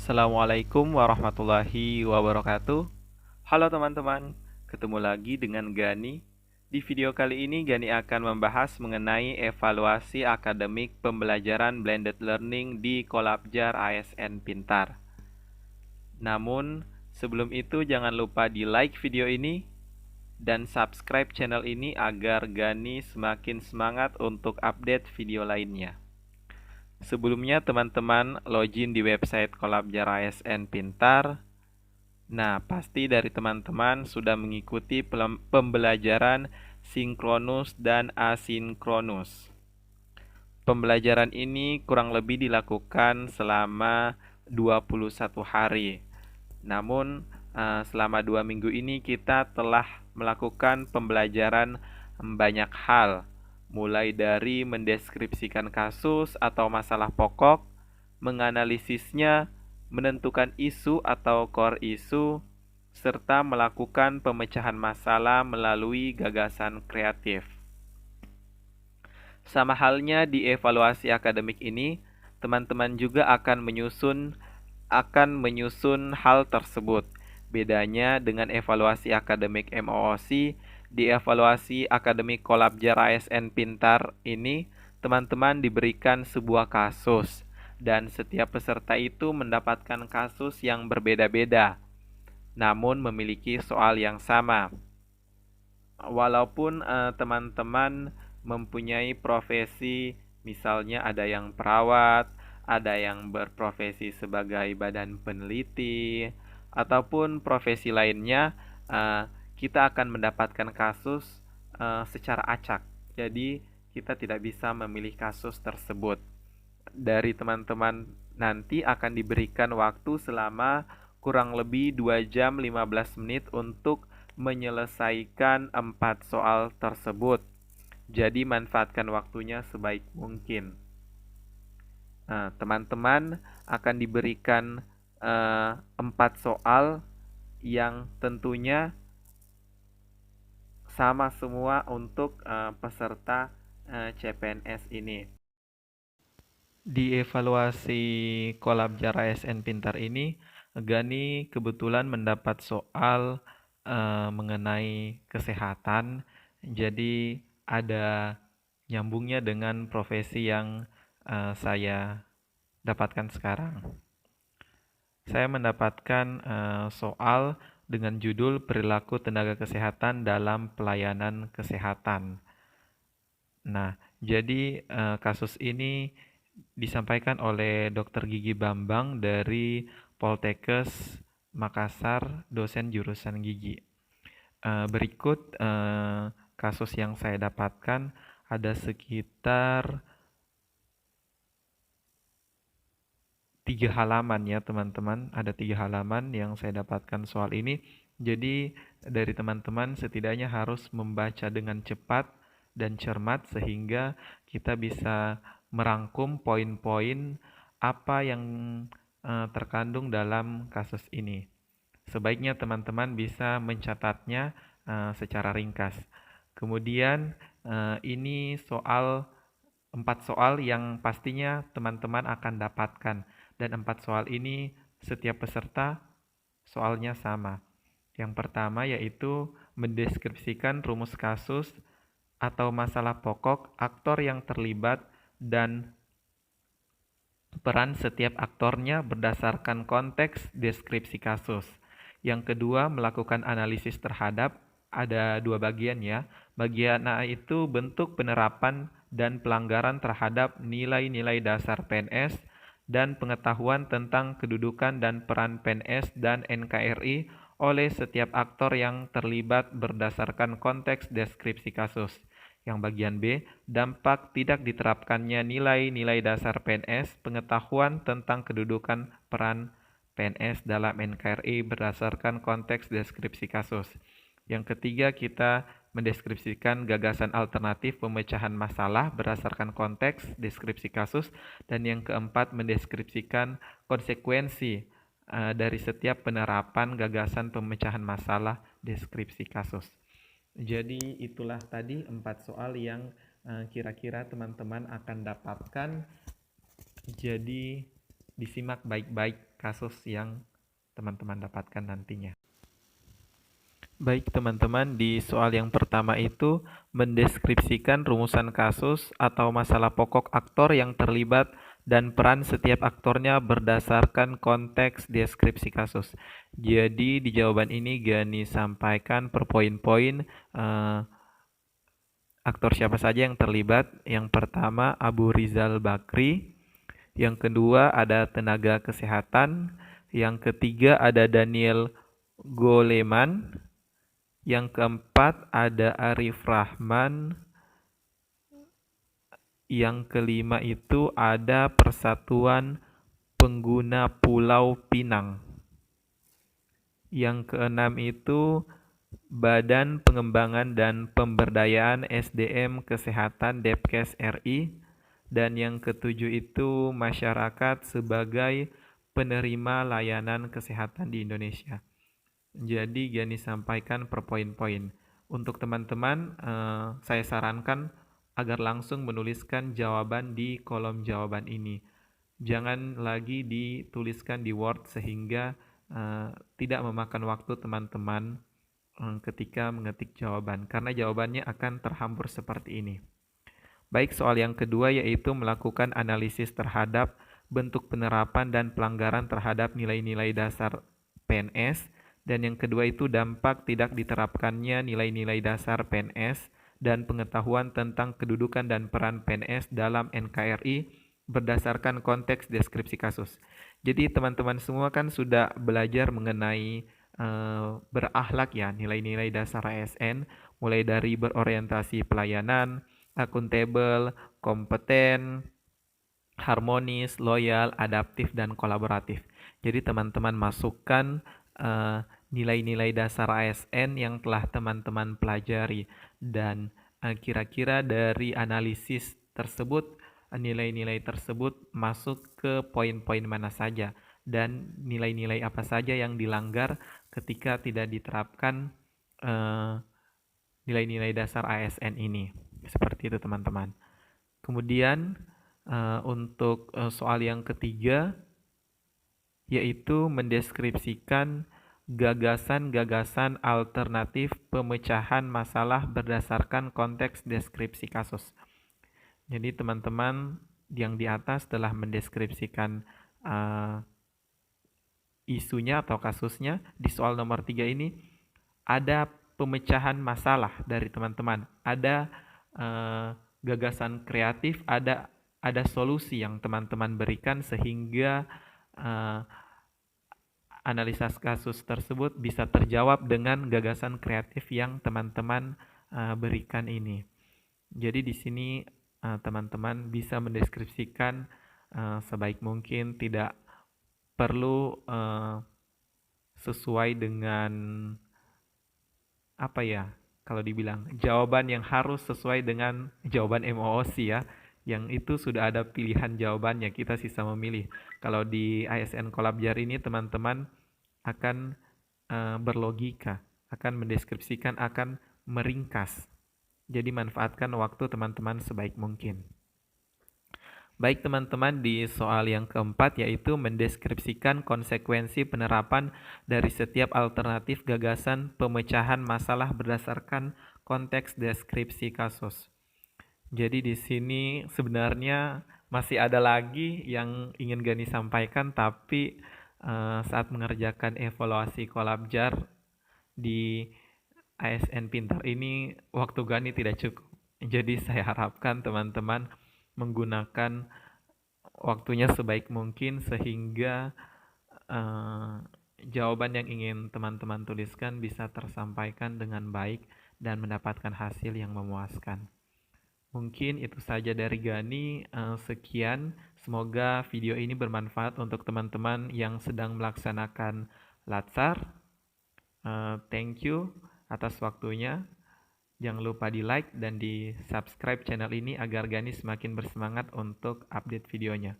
Assalamualaikum warahmatullahi wabarakatuh. Halo teman-teman, ketemu lagi dengan Gani. Di video kali ini Gani akan membahas mengenai evaluasi akademik pembelajaran blended learning di Kolabjar ASN Pintar. Namun, sebelum itu jangan lupa di like video ini dan subscribe channel ini agar Gani semakin semangat untuk update video lainnya. Sebelumnya teman-teman login di website Kolabjar ASN Pintar. Nah, pasti dari teman-teman sudah mengikuti pembelajaran sinkronus dan asinkronus. Pembelajaran ini kurang lebih dilakukan selama 21 hari. Namun, selama 2 minggu ini kita telah melakukan pembelajaran banyak hal, mulai dari mendeskripsikan kasus atau masalah pokok, menganalisisnya, menentukan isu atau core isu, serta melakukan pemecahan masalah melalui gagasan kreatif. Sama halnya di evaluasi akademik ini, teman-teman juga akan menyusun hal tersebut. Bedanya dengan evaluasi akademik MOOC, di evaluasi akademik Kolabjar ASN Pintar ini, teman-teman diberikan sebuah kasus, dan setiap peserta itu mendapatkan kasus yang berbeda-beda, namun memiliki soal yang sama. Walaupun teman-teman mempunyai profesi, misalnya ada yang perawat, ada yang berprofesi sebagai badan peneliti, ataupun profesi lainnya, kita akan mendapatkan kasus secara acak. Jadi, kita tidak bisa memilih kasus tersebut. Dari teman-teman nanti akan diberikan waktu selama kurang lebih 2 jam 15 menit untuk menyelesaikan 4 soal tersebut. Jadi manfaatkan waktunya sebaik mungkin. Nah, teman-teman akan diberikan 4 soal yang tentunya sama semua untuk peserta CPNS ini. Di evaluasi Kolabjar ASN Pintar ini, Gani kebetulan mendapat soal mengenai kesehatan, jadi ada nyambungnya dengan profesi yang saya dapatkan sekarang. Saya mendapatkan soal dengan judul perilaku tenaga kesehatan dalam pelayanan kesehatan. Nah, jadi kasus ini disampaikan oleh Dr. Gigi Bambang dari Poltekkes Makassar, dosen jurusan gigi. Berikut kasus yang saya dapatkan, ada sekitar 3 halaman ya teman-teman, ada 3 halaman yang saya dapatkan soal ini. Jadi dari teman-teman setidaknya harus membaca dengan cepat dan cermat sehingga kita bisa merangkum poin-poin apa yang terkandung dalam kasus ini. Sebaiknya teman-teman bisa mencatatnya secara ringkas. Kemudian ini 4 soal yang pastinya teman-teman akan dapatkan, dan 4 soal ini setiap peserta soalnya sama. Yang pertama yaitu mendeskripsikan rumus kasus atau masalah pokok, aktor yang terlibat, dan peran setiap aktornya berdasarkan konteks deskripsi kasus. Yang kedua, melakukan analisis terhadap, ada 2 bagian ya. Bagian A itu bentuk penerapan dan pelanggaran terhadap nilai-nilai dasar PNS dan pengetahuan tentang kedudukan dan peran PNS dan NKRI oleh setiap aktor yang terlibat berdasarkan konteks deskripsi kasus. Yang bagian B, dampak tidak diterapkannya nilai-nilai dasar PNS, pengetahuan tentang kedudukan peran PNS dalam NKRI berdasarkan konteks deskripsi kasus. Yang ketiga, kita mendeskripsikan gagasan alternatif pemecahan masalah berdasarkan konteks deskripsi kasus. Dan yang keempat, mendeskripsikan konsekuensi dari setiap penerapan gagasan pemecahan masalah deskripsi kasus. Jadi itulah tadi 4 soal yang kira-kira teman-teman akan dapatkan. Jadi disimak baik-baik kasus yang teman-teman dapatkan nantinya. Baik teman-teman, di soal yang pertama itu mendeskripsikan rumusan kasus atau masalah pokok aktor yang terlibat dan peran setiap aktornya berdasarkan konteks deskripsi kasus. Jadi di jawaban ini Gani sampaikan per poin-poin aktor siapa saja yang terlibat. Yang pertama Abu Rizal Bakri, yang kedua ada tenaga kesehatan, yang ketiga ada Daniel Goleman, yang keempat ada Arif Rahman, yang kelima itu ada Persatuan Pengguna Pulau Pinang, yang keenam itu Badan Pengembangan dan Pemberdayaan SDM Kesehatan Depkes RI, dan yang ketujuh itu masyarakat sebagai penerima layanan kesehatan di Indonesia. Jadi Gani sampaikan per poin-poin. Untuk teman-teman, saya sarankan agar langsung menuliskan jawaban di kolom jawaban ini. Jangan lagi dituliskan di Word sehingga tidak memakan waktu teman-teman ketika mengetik jawaban, karena jawabannya akan terhambur seperti ini. Baik, soal yang kedua yaitu melakukan analisis terhadap bentuk penerapan dan pelanggaran terhadap nilai-nilai dasar PNS, dan yang kedua itu dampak tidak diterapkannya nilai-nilai dasar PNS dan pengetahuan tentang kedudukan dan peran PNS dalam NKRI berdasarkan konteks deskripsi kasus. Jadi teman-teman semua kan sudah belajar mengenai berakhlak ya, nilai-nilai dasar ASN, mulai dari berorientasi pelayanan, akuntabel, kompeten, harmonis, loyal, adaptif, dan kolaboratif. Jadi teman-teman masukkan nilai-nilai dasar ASN yang telah teman-teman pelajari, dan kira-kira dari analisis tersebut nilai-nilai tersebut masuk ke poin-poin mana saja dan nilai-nilai apa saja yang dilanggar ketika tidak diterapkan nilai-nilai dasar ASN ini. Seperti itu teman-teman. Kemudian untuk soal yang ketiga yaitu mendeskripsikan gagasan-gagasan alternatif pemecahan masalah berdasarkan konteks deskripsi kasus. Jadi teman-teman yang di atas telah mendeskripsikan isunya atau kasusnya. Di soal nomor 3 ini ada pemecahan masalah dari teman-teman, ada gagasan kreatif, ada solusi yang teman-teman berikan sehingga analisa kasus tersebut bisa terjawab dengan gagasan kreatif yang teman-teman berikan ini. Jadi di sini teman-teman bisa mendeskripsikan sebaik mungkin, tidak perlu sesuai dengan apa ya, kalau dibilang jawaban yang harus sesuai dengan jawaban MOOC ya, yang itu sudah ada pilihan jawabannya, kita sisa memilih. Kalau di ASN Kolabjar ini teman-teman akan berlogika, akan mendeskripsikan, akan meringkas. Jadi manfaatkan waktu teman-teman sebaik mungkin. Baik teman-teman, di soal yang keempat yaitu mendeskripsikan konsekuensi penerapan dari setiap alternatif gagasan pemecahan masalah berdasarkan konteks deskripsi kasus. Jadi di sini sebenarnya masih ada lagi yang ingin Gani sampaikan, tapi saat mengerjakan evaluasi Kolabjar di ASN Pintar ini waktu Gani tidak cukup. Jadi saya harapkan teman-teman menggunakan waktunya sebaik mungkin sehingga jawaban yang ingin teman-teman tuliskan bisa tersampaikan dengan baik dan mendapatkan hasil yang memuaskan. Mungkin itu saja dari Gani. Sekian, semoga video ini bermanfaat untuk teman-teman yang sedang melaksanakan Latsar. Thank you atas waktunya. Jangan lupa di like dan di subscribe channel ini agar Gani semakin bersemangat untuk update videonya.